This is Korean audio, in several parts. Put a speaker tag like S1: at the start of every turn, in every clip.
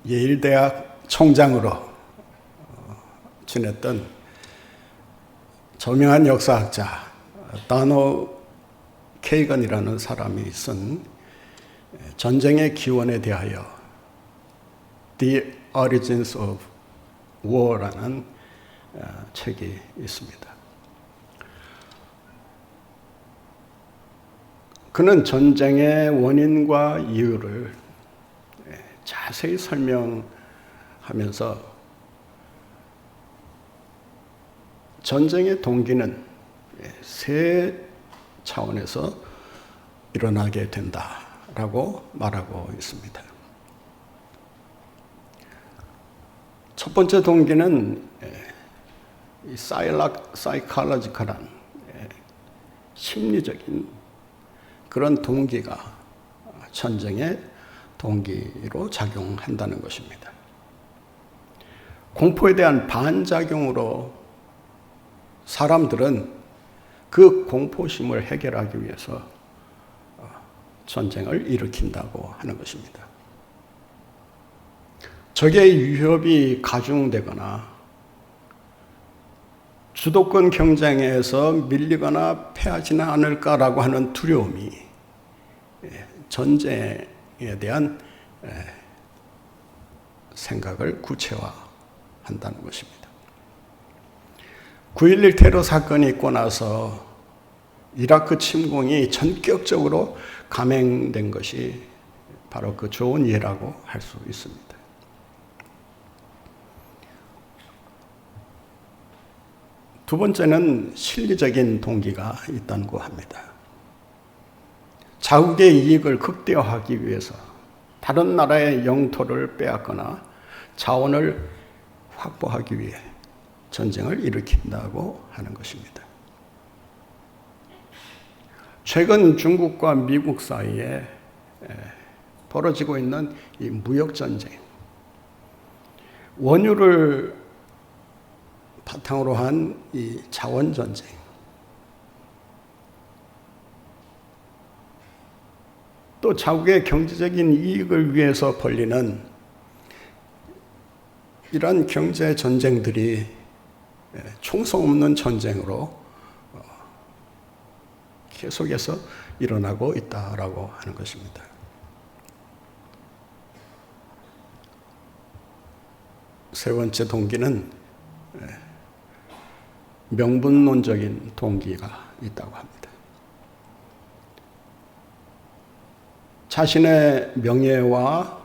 S1: 예일대학 총장으로 지냈던 저명한 역사학자 다노 케이건이라는 사람이 쓴 전쟁의 기원에 대하여 The Origins of War라는 책이 있습니다. 그는 전쟁의 원인과 이유를 자세히 설명하면서 전쟁의 동기는 세 차원에서 일어나게 된다라고 말하고 있습니다. 첫 번째 동기는 사이콜로지컬한 심리적인 그런 동기가 전쟁의 동기로 작용한다는 것입니다. 공포에 대한 반작용으로 사람들은 그 공포심을 해결하기 위해서 전쟁을 일으킨다고 하는 것입니다. 적의 위협이 가중되거나 주도권 경쟁에서 밀리거나 패하지는 않을까라고 하는 두려움이 전쟁에 대한 생각을 구체화한다는 것입니다. 9.11 테러 사건이 있고 나서 이라크 침공이 전격적으로 감행된 것이 바로 그 좋은 예라고 할 수 있습니다. 두 번째는 실리적인 동기가 있다고 합니다. 자국의 이익을 극대화하기 위해서 다른 나라의 영토를 빼앗거나 자원을 확보하기 위해 전쟁을 일으킨다고 하는 것입니다. 최근 중국과 미국 사이에 벌어지고 있는 이 무역전쟁, 원유를 바탕으로 한 이 자원전쟁, 또 자국의 경제적인 이익을 위해서 벌리는 이런 경제 전쟁들이 총성 없는 전쟁으로 계속해서 일어나고 있다라고 하는 것입니다. 세 번째 동기는 명분론적인 동기가 있다고 합니다. 자신의 명예와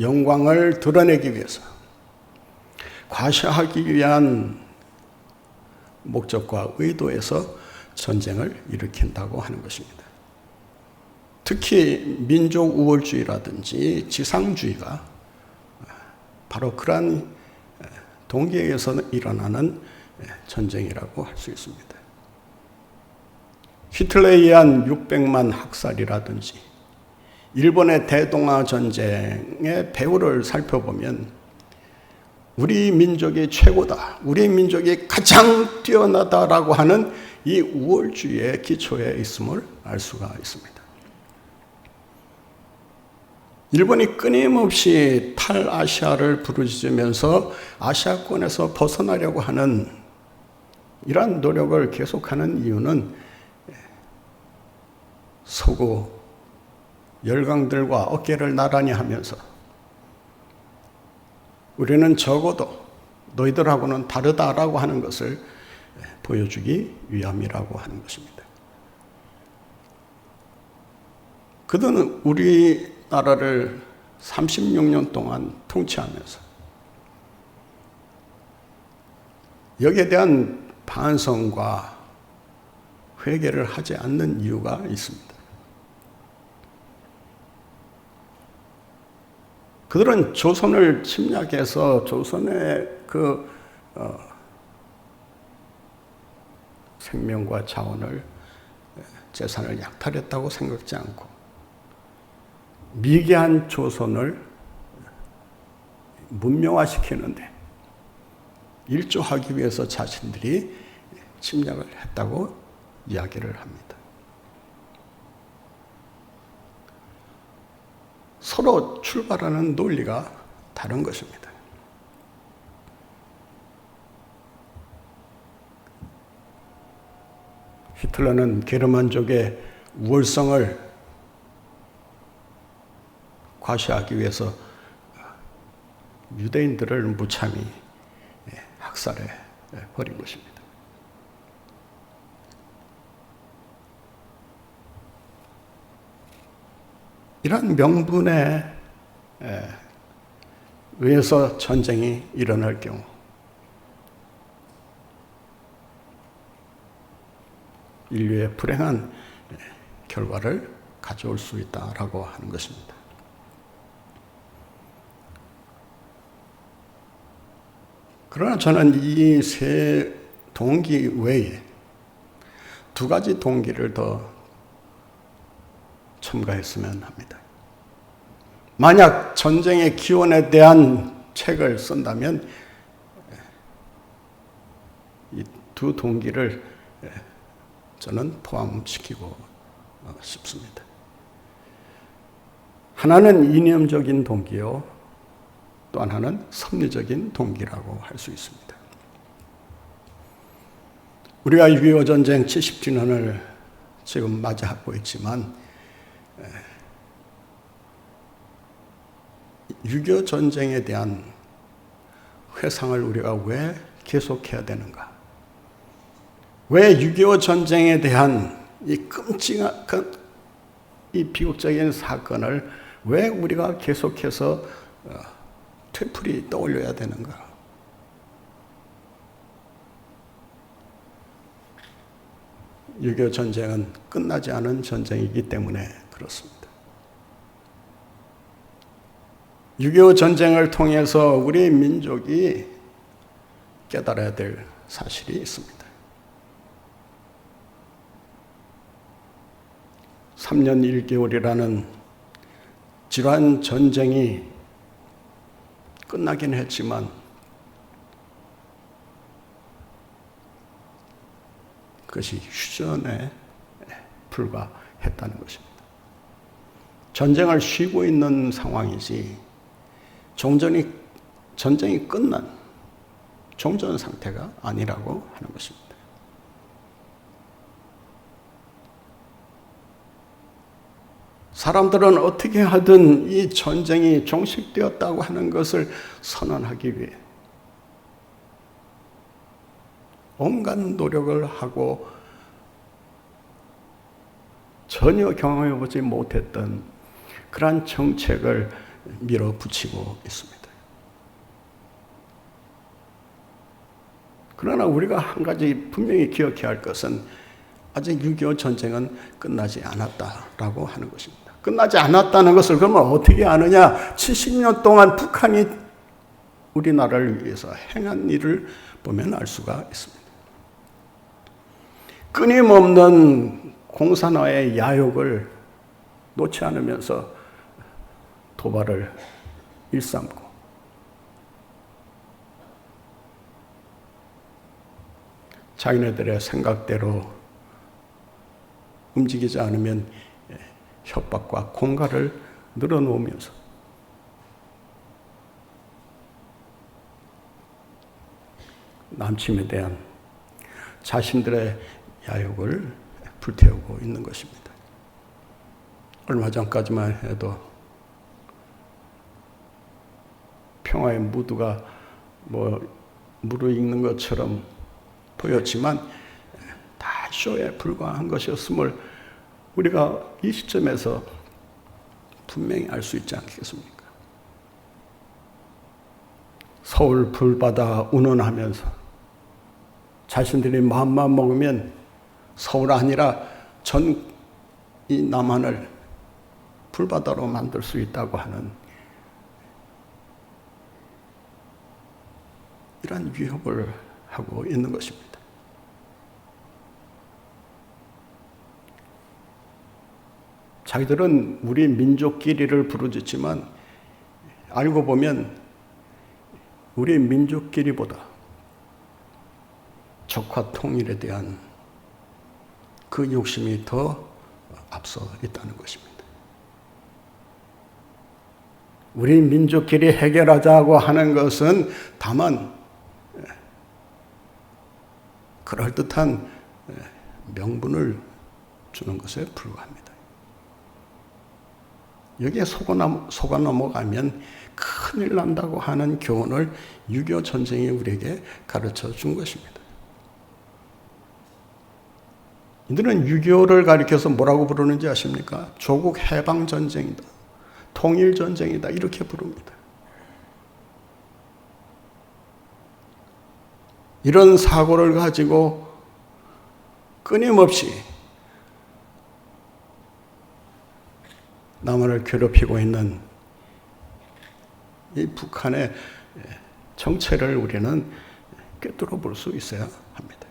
S1: 영광을 드러내기 위해서 과시하기 위한 목적과 의도에서 전쟁을 일으킨다고 하는 것입니다. 특히 민족 우월주의라든지 지상주의가 바로 그러한 동기에 의해서 일어나는 전쟁이라고 할 수 있습니다. 히틀러에 의한 600만 학살이라든지 일본의 대동아 전쟁의 배후를 살펴보면 우리 민족이 최고다, 우리 민족이 가장 뛰어나다라고 하는 이 우월주의의 기초에 있음을 알 수가 있습니다. 일본이 끊임없이 탈아시아를 부르짖으면서 아시아권에서 벗어나려고 하는 이러한 노력을 계속하는 이유는 서구 열강들과 어깨를 나란히 하면서 우리는 적어도 너희들하고는 다르다라고 하는 것을 보여주기 위함이라고 하는 것입니다. 그들은 우리나라를 36년 동안 통치하면서 여기에 대한 반성과 회개를 하지 않는 이유가 있습니다. 그들은 조선을 침략해서 조선의 생명과 자원을, 재산을 약탈했다고 생각지 않고 미개한 조선을 문명화시키는데 일조하기 위해서 자신들이 침략을 했다고 이야기를 합니다. 서로 출발하는 논리가 다른 것입니다. 히틀러는 게르만족의 우월성을 과시하기 위해서 유대인들을 무참히 학살해 버린 것입니다. 이런 명분에 의해서 전쟁이 일어날 경우 인류의 불행한 결과를 가져올 수 있다라고 하는 것입니다. 그러나 저는 이 세 동기 외에 두 가지 동기를 더 첨가했으면 합니다. 만약 전쟁의 기원에 대한 책을 쓴다면 이 두 동기를 저는 포함시키고 싶습니다. 하나는 이념적인 동기요, 또 하나는 섭리적인 동기라고 할 수 있습니다. 우리가 6.25 전쟁 70주년을 지금 맞이하고 있지만 6.25 전쟁에 대한 회상을 우리가 왜 계속해야 되는가? 왜 6.25 전쟁에 대한 이 끔찍한 이 비극적인 사건을 왜 우리가 계속해서 되풀이 떠올려야 되는가? (6.25) 전쟁은 끝나지 않은 전쟁이기 때문에 그렇습니다. 6.25 전쟁을 통해서 우리 민족이 깨달아야 될 사실이 있습니다. 3년 1개월이라는 지루한 전쟁이 끝나긴 했지만 그것이 휴전에 불과했다는 것입니다. 전쟁을 쉬고 있는 상황이지 전쟁이 끝난 종전 상태가 아니라고 하는 것입니다. 사람들은 어떻게 하든 이 전쟁이 종식되었다고 하는 것을 선언하기 위해 온갖 노력을 하고 전혀 경험해보지 못했던 그러한 정책을 밀어붙이고 있습니다. 그러나 우리가 한 가지 분명히 기억해야 할 것은 아직 6.25 전쟁은 끝나지 않았다라고 하는 것입니다. 끝나지 않았다는 것을 그러면 어떻게 아느냐? 70년 동안 북한이 우리나라를 위해서 행한 일을 보면 알 수가 있습니다. 끊임없는 공산화의 야욕을 놓지 않으면서 도발을 일삼고 자기네들의 생각대로 움직이지 않으면 협박과 공갈을 늘어놓으면서 남침에 대한 자신들의 야욕을 불태우고 있는 것입니다. 얼마 전까지만 해도 평화의 무드가 무르익는 것처럼 보였지만 다 쇼에 불과한 것이었음을 우리가 이 시점에서 분명히 알 수 있지 않겠습니까? 서울 불바다 운운하면서 자신들이 마음만 먹으면 서울 아니라 전 이 남한을 불바다로 만들 수 있다고 하는 이러한 위협을 하고 있는 것입니다. 자기들은 우리 민족끼리를 부르짖지만 알고 보면 우리 민족끼리보다 적화 통일에 대한 그 욕심이 더 앞서 있다는 것입니다. 우리 민족끼리 해결하자고 하는 것은 다만 그럴듯한 명분을 주는 것에 불과합니다. 여기에 속아 넘어가면 큰일 난다고 하는 교훈을 6.25 전쟁이 우리에게 가르쳐 준 것입니다. 이들은 6.25를 가리켜서 뭐라고 부르는지 아십니까? 조국 해방 전쟁이다. 통일 전쟁이다. 이렇게 부릅니다. 이런 사고를 가지고 끊임없이 남한을 괴롭히고 있는 이 북한의 정체를 우리는 꿰뚫어 볼 수 있어야 합니다.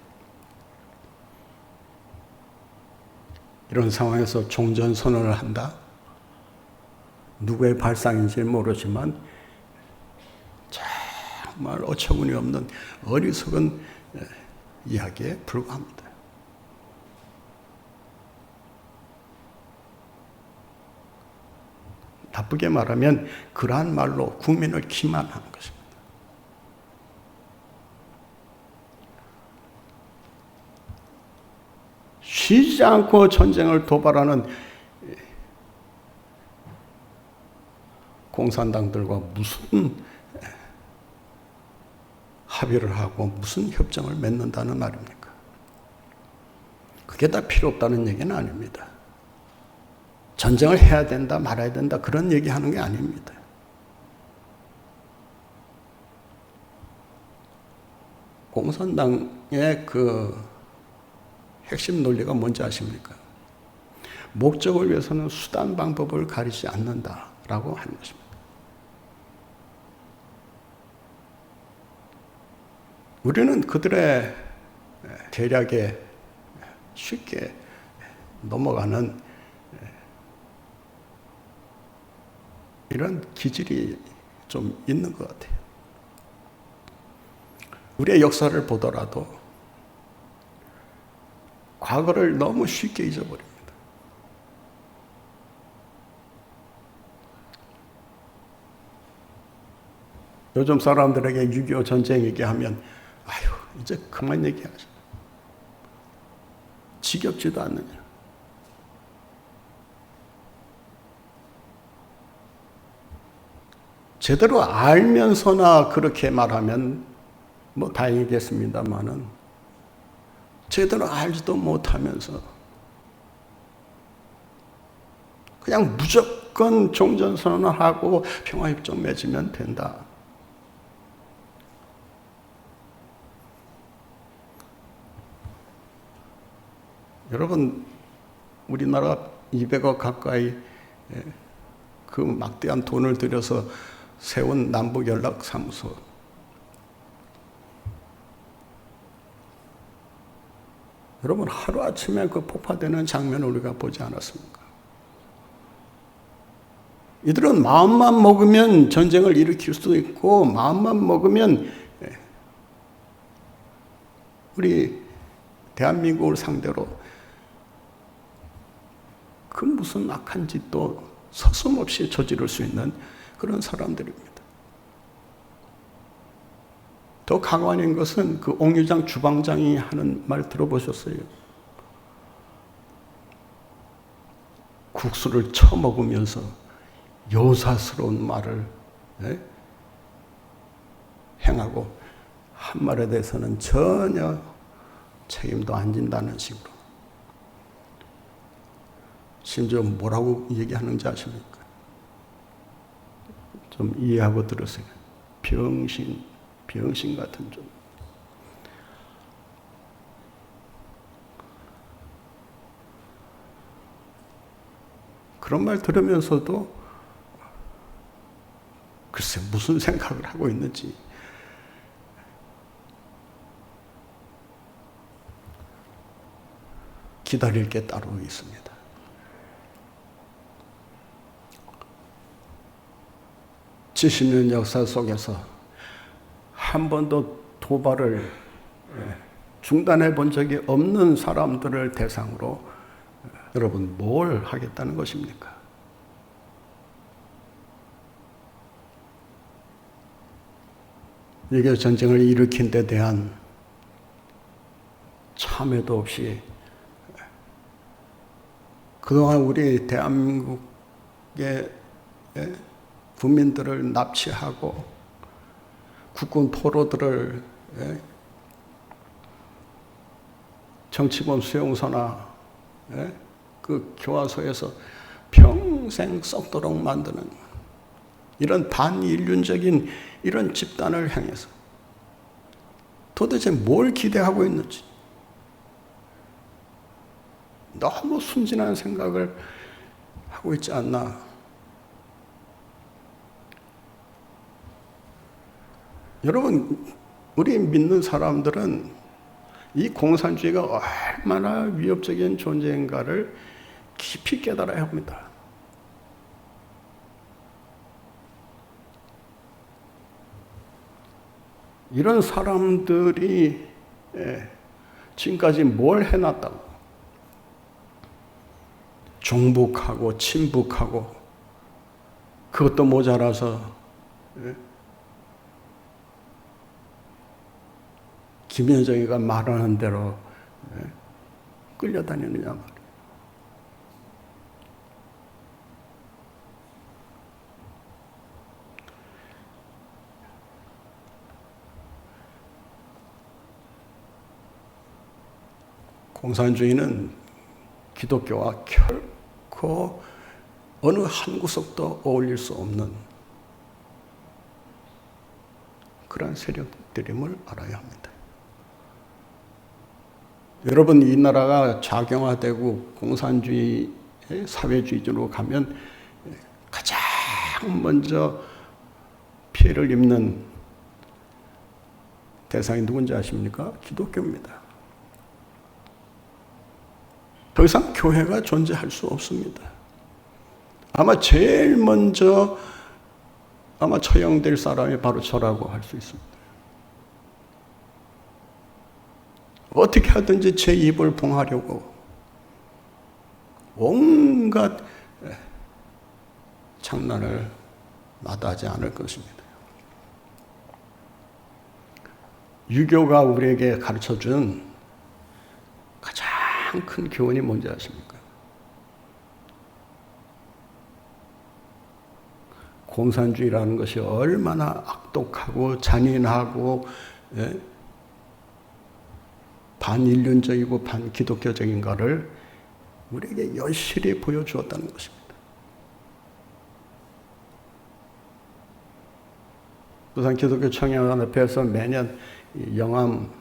S1: 이런 상황에서 종전선언을 한다? 누구의 발상인지 모르지만 정말 어처구니 없는 어리석은 이야기에 불과합니다. 나쁘게 말하면 그러한 말로 국민을 기만하는 것입니다. 쉬지 않고 전쟁을 도발하는 공산당들과 무슨 합의를 하고 무슨 협정을 맺는다는 말입니까? 그게 다 필요 없다는 얘기는 아닙니다. 전쟁을 해야 된다 말아야 된다 그런 얘기하는 게 아닙니다. 공산당의 그 핵심 논리가 뭔지 아십니까? 목적을 위해서는 수단 방법을 가리지 않는다라고 하는 것입니다. 우리는 그들의 계략에 쉽게 넘어가는 이런 기질이 좀 있는 것 같아요. 우리의 역사를 보더라도 과거를 너무 쉽게 잊어버립니다. 요즘 사람들에게 6.25 전쟁 얘기하면 아유 이제 그만 얘기하자. 지겹지도 않느냐. 제대로 알면서나 그렇게 말하면 뭐 다행이겠습니다만은 제대로 알지도 못하면서 그냥 무조건 종전선언을 하고 평화협정 맺으면 된다. 여러분 우리나라 200억 가까이 그 막대한 돈을 들여서 세운 남북연락사무소 여러분 하루아침에 그 폭파되는 장면을 우리가 보지 않았습니까? 이들은 마음만 먹으면 전쟁을 일으킬 수도 있고 마음만 먹으면 우리 대한민국을 상대로 그 무슨 악한 짓도 서슴없이 저지를 수 있는 그런 사람들입니다. 더 강화인 것은 그 옥류장 주방장이 하는 말 들어보셨어요? 국수를 처먹으면서 요사스러운 말을 행하고 한 말에 대해서는 전혀 책임도 안 진다는 식으로 심지어 뭐라고 얘기하는지 아십니까? 좀 이해하고 들으세요. 병신 같은 좀. 그런 말 들으면서도 글쎄 무슨 생각을 하고 있는지 기다릴 게 따로 있습니다. (70년) 역사 속에서 한 번도 도발을 중단해 본 적이 없는 사람들을 대상으로 여러분 뭘 하겠다는 것입니까? 6.25 전쟁을 일으킨 데 대한 참회도 없이 그동안 우리 대한민국의 국민들을 납치하고 국군 포로들을 정치범 수용소나 그 교화소에서 평생 썩도록 만드는 이런 반인륜적인 이런 집단을 향해서 도대체 뭘 기대하고 있는지 너무 순진한 생각을 하고 있지 않나. 여러분, 우리 믿는 사람들은 이 공산주의가 얼마나 위협적인 존재인가를 깊이 깨달아야 합니다. 이런 사람들이 지금까지 뭘 해놨다고 종북하고 친북하고 그것도 모자라서 김여정이가 말하는 대로 끌려다니느냐 말이에요. 공산주의는 기독교와 결코 어느 한 구석도 어울릴 수 없는 그런 세력들임을 알아야 합니다. 여러분, 이 나라가 작용화되고 공산주의 사회주의로 가면 가장 먼저 피해를 입는 대상이 누군지 아십니까? 기독교입니다. 더 이상 교회가 존재할 수 없습니다. 아마 제일 먼저 처형될 사람이 바로 저라고 할 수 있습니다. 어떻게 하든지 제 입을 봉하려고 온갖 장난을 마다하지 않을 것입니다. 유교가 우리에게 가르쳐준 가장 큰 교훈이 뭔지 아십니까? 공산주의라는 것이 얼마나 악독하고 잔인하고 반인륜적이고 반기독교적인가를 우리에게 여실히 보여주었다는 것입니다. 부산 기독교 청년연합회에서 매년 영암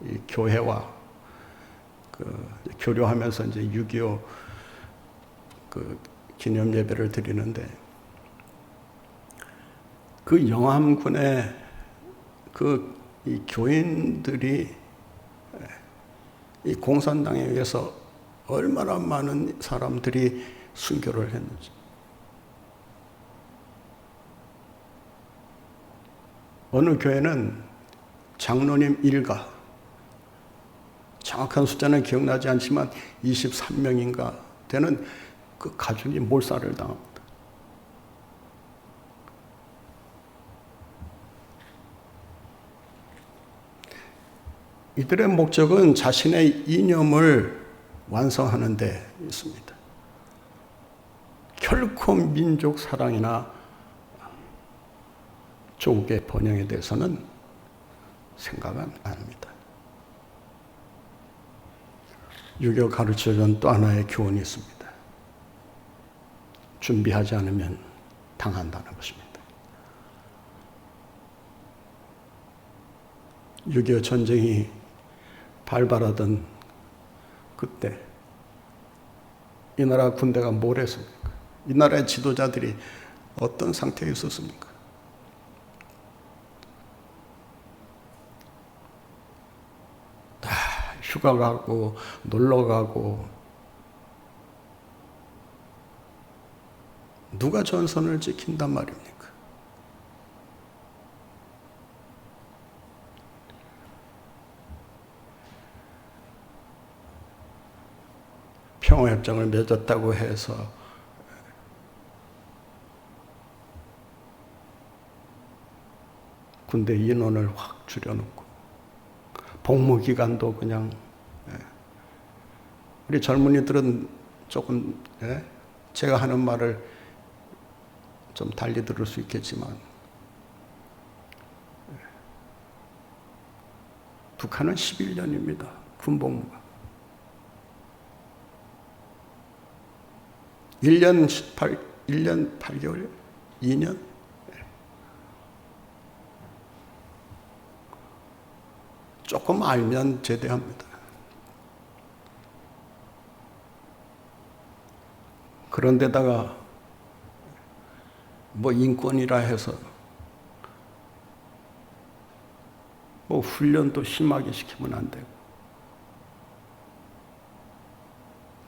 S1: 이 교회와 교류하면서 이제 6.25 기념 예배를 드리는데 그 영암군의 이 교인들이 이 공산당에 의해서 얼마나 많은 사람들이 순교를 했는지. 어느 교회는 장로님 일가, 정확한 숫자는 기억나지 않지만 23명인가 되는 그 가족이 몰살을 당합니다. 이들의 목적은 자신의 이념을 완성하는 데 있습니다. 결코 민족 사랑이나 조국의 번영에 대해서는 생각은 안 합니다. 유교 가르쳐준 또 하나의 교훈이 있습니다. 준비하지 않으면 당한다는 것입니다. 6.25 전쟁이 발발하던 그때 이 나라 군대가 뭘 했습니까? 이 나라의 지도자들이 어떤 상태에 있었습니까? 다 휴가 가고 놀러 가고 누가 전선을 지킨단 말입니까? 평화협정을 맺었다고 해서 군대 인원을 확 줄여놓고 복무 기간도 그냥 우리 젊은이들은 조금 제가 하는 말을 좀 달리 들을 수 있겠지만 북한은 11년입니다. 군복무가. 1년 8개월? 2년? 조금 알면 제대합니다. 그런데다가 뭐 인권이라 해서 뭐 훈련도 심하게 시키면 안 되고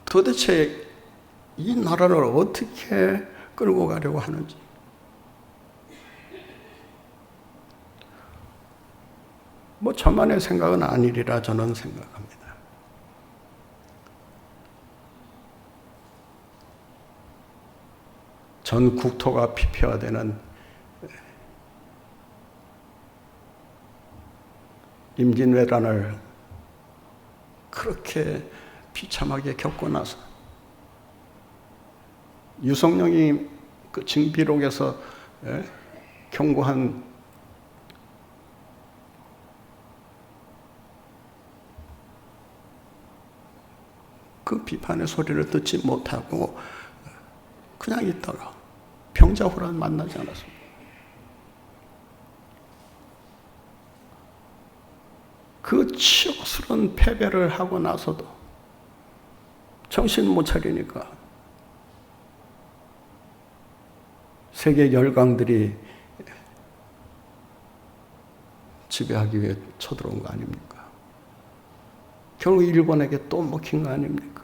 S1: 도대체 이 나라를 어떻게 끌고 가려고 하는지 뭐 저만의 생각은 아니리라 저는 생각합니다. 전 국토가 피폐화되는 임진왜란을 그렇게 비참하게 겪고 나서 유성룡이 그 징비록에서 경고한 그 비판의 소리를 듣지 못하고 그냥 있다가 병자호란 만나지 않았습니다. 그 치욕스러운 패배를 하고 나서도 정신 못 차리니까 세계 열강들이 지배하기 위해 쳐들어온 거 아닙니까? 결국 일본에게 또 먹힌 거 아닙니까?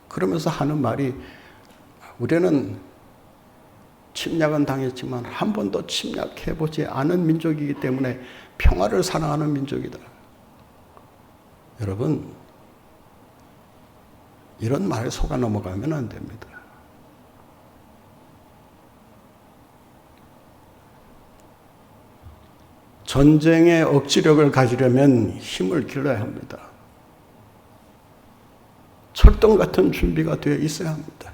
S1: 그러면서 하는 말이 우리는 침략은 당했지만 한 번도 침략해보지 않은 민족이기 때문에 평화를 사랑하는 민족이다. 여러분, 이런 말에 속아 넘어가면 안 됩니다. 전쟁의 억지력을 가지려면 힘을 길러야 합니다. 철동 같은 준비가 되어 있어야 합니다.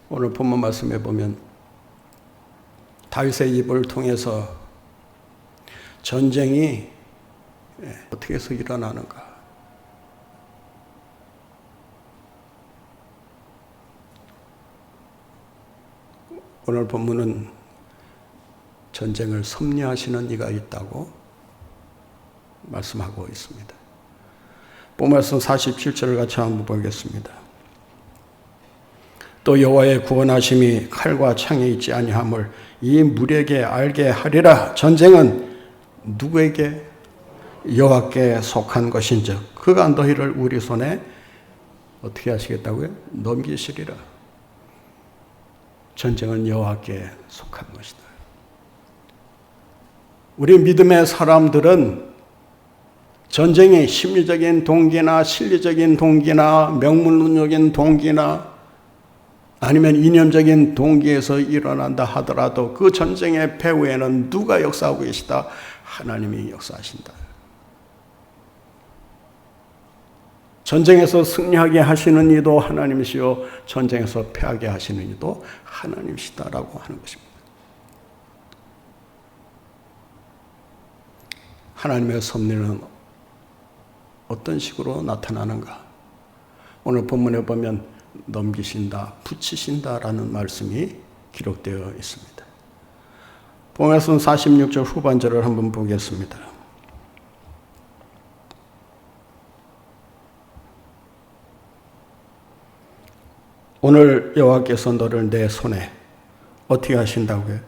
S1: 오늘 본문 말씀에 보면 다윗의 입을 통해서 전쟁이 어떻게 해서 일어나는가. 오늘 본문은 전쟁을 섭리하시는 이가 있다고 말씀하고 있습니다. 본문 말씀 47절을 같이 한번 보겠습니다. 또 여호와의 구원하심이 칼과 창에 있지 아니함을 이 무리에게 알게 하리라. 전쟁은 누구에게? 여호와께 속한 것인즉 그가 너희를 우리 손에 어떻게 하시겠다고요? 넘기시리라. 전쟁은 여호와께 속한 것이다. 우리 믿음의 사람들은 전쟁의 심리적인 동기나 실리적인 동기나 명문론적인 동기나 아니면 이념적인 동기에서 일어난다 하더라도 그 전쟁의 배후에는 누가 역사하고 계시다? 하나님이 역사하신다. 전쟁에서 승리하게 하시는 이도 하나님이시요 전쟁에서 패하게 하시는 이도 하나님이시다라고 하는 것입니다. 하나님의 섭리는 어떤 식으로 나타나는가? 오늘 본문에 보면 넘기신다, 붙이신다라는 말씀이 기록되어 있습니다. 본문에서는 46절 후반절을 한번 보겠습니다. 오늘 여호와께서 너를 내 손에 어떻게 하신다고요?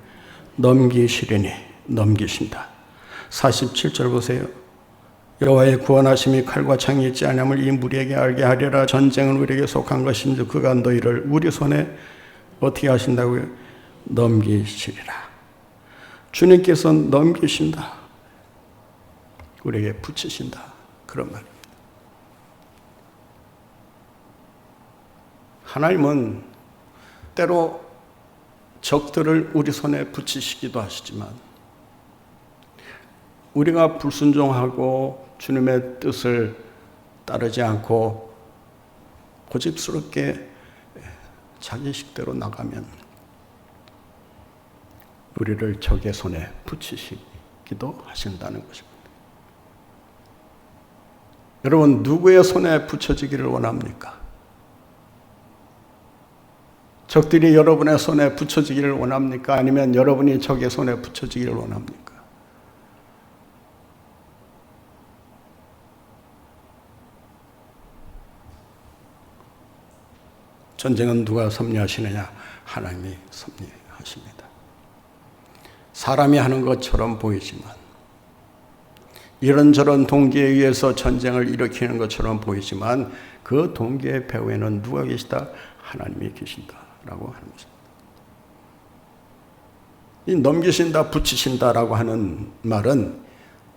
S1: 넘기시리니 넘기신다. 47절 보세요. 여호와의 구원하심이 칼과 창이 있지 아니함을 이 무리에게 알게 하리라. 전쟁은 우리에게 속한 것인지 그가 너희를 우리 손에 어떻게 하신다고요? 넘기시리라. 주님께서 넘기신다. 우리에게 붙이신다. 그런 말입니다. 하나님은 때로 적들을 우리 손에 붙이시기도 하시지만 우리가 불순종하고 주님의 뜻을 따르지 않고 고집스럽게 자기 식대로 나가면 우리를 적의 손에 붙이시기도 하신다는 것입니다. 여러분, 누구의 손에 붙여지기를 원합니까? 적들이 여러분의 손에 붙여지기를 원합니까? 아니면 여러분이 적의 손에 붙여지기를 원합니까? 전쟁은 누가 섭리하시느냐? 하나님이 섭리하십니다. 사람이 하는 것처럼 보이지만, 이런저런 동기에 의해서 전쟁을 일으키는 것처럼 보이지만 그 동기의 배후에는 누가 계시다? 하나님이 계신다라고 하는 것입니다. 이 넘기신다, 붙이신다라고 하는 말은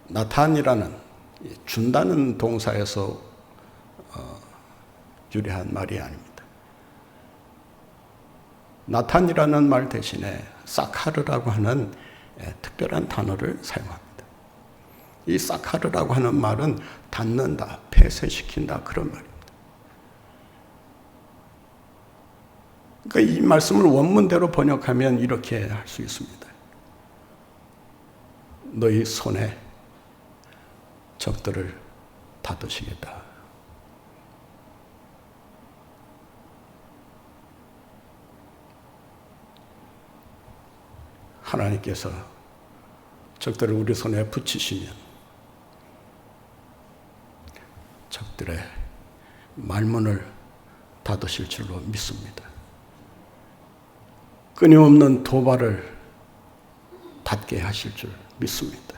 S1: 나탄이라는 준다는 동사에서 유래한 말이 아닙니다. 나탄이라는 말 대신에 사카르라고 하는 특별한 단어를 사용합니다. 이 사카르라고 하는 말은 닫는다, 폐쇄시킨다 그런 말입니다. 그러니까 이 말씀을 원문대로 번역하면 이렇게 할 수 있습니다. 너희 손에 적들을 닫으시겠다. 하나님께서 적들을 우리 손에 붙이시면 적들의 말문을 닫으실 줄로 믿습니다. 끊임없는 도발을 닫게 하실 줄 믿습니다.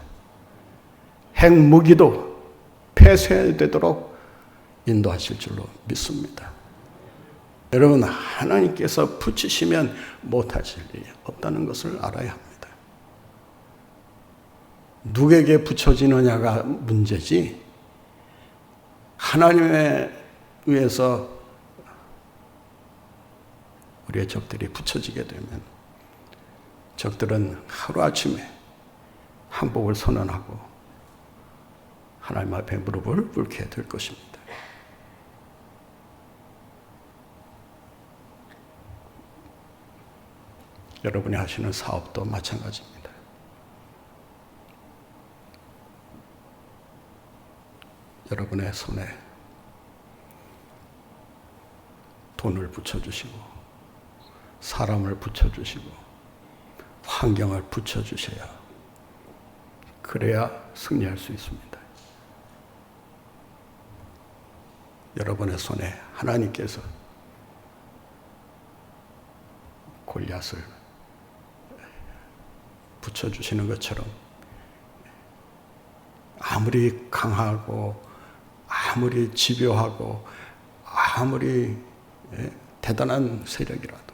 S1: 핵무기도 폐쇄되도록 인도하실 줄로 믿습니다. 여러분, 하나님께서 붙이시면 못하실 일이 없다는 것을 알아야 합니다. 누구에게 붙여지느냐가 문제지, 하나님에 의해서 우리의 적들이 붙여지게 되면 적들은 하루아침에 항복을 선언하고 하나님 앞에 무릎을 꿇게 될 것입니다. 여러분이 하시는 사업도 마찬가지입니다. 여러분의 손에 돈을 붙여주시고 사람을 붙여주시고 환경을 붙여주셔야 그래야 승리할 수 있습니다. 여러분의 손에 하나님께서 골리앗을 붙여주시는 것처럼 아무리 강하고 아무리 집요하고 아무리 대단한 세력이라도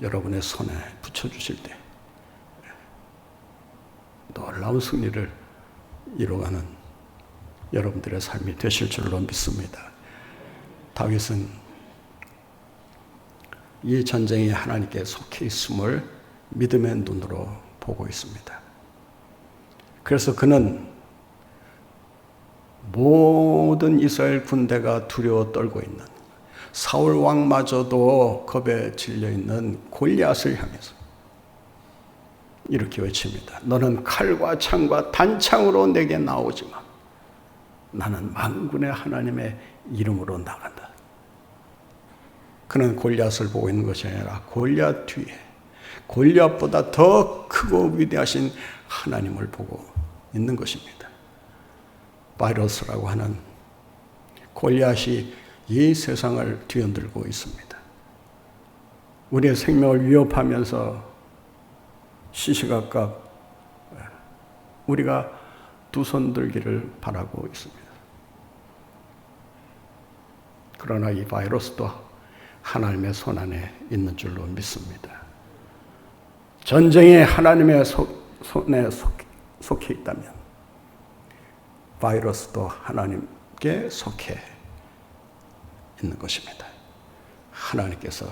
S1: 여러분의 손에 붙여주실 때 놀라운 승리를 이루어가는 여러분들의 삶이 되실 줄로 믿습니다. 다윗은 이 전쟁이 하나님께 속해 있음을 믿음의 눈으로 보고 있습니다. 그래서 그는 모든 이스라엘 군대가 두려워 떨고 있는 사울 왕마저도 겁에 질려 있는 골리앗을 향해서 이렇게 외칩니다. 너는 칼과 창과 단창으로 내게 나오지만 나는 만군의 하나님의 이름으로 나간다. 그는 골리앗을 보고 있는 것이 아니라 골리앗 뒤에 골리앗보다 더 크고 위대하신 하나님을 보고 있는 것입니다. 바이러스라고 하는 골리앗이 이 세상을 뒤흔들고 있습니다. 우리의 생명을 위협하면서 시시각각 우리가 두 손 들기를 바라고 있습니다. 그러나 이 바이러스도 하나님의 손 안에 있는 줄로 믿습니다. 전쟁이 하나님의 손에 속해 있다면 바이러스도 하나님께 속해 있는 것입니다. 하나님께서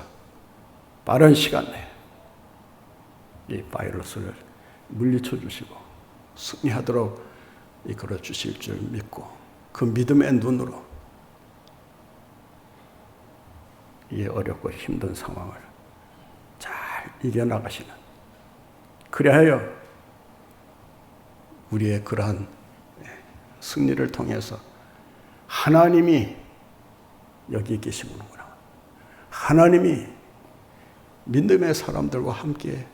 S1: 빠른 시간 내에 이 바이러스를 물리쳐 주시고 승리하도록 이끌어 주실 줄 믿고 그 믿음의 눈으로 이 어렵고 힘든 상황을 잘 이겨나가시는, 그리하여 우리의 그러한 승리를 통해서 하나님이 여기 계시구나, 하나님이 믿음의 사람들과 함께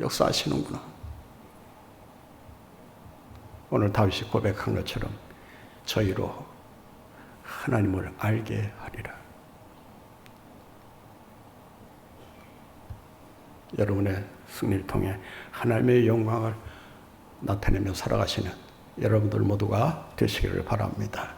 S1: 역사하시는구나, 오늘 다윗이 고백한 것처럼 저희로 하나님을 알게 하리라. 여러분의 승리를 통해 하나님의 영광을 나타내며 살아가시는 여러분들 모두가 되시기를 바랍니다.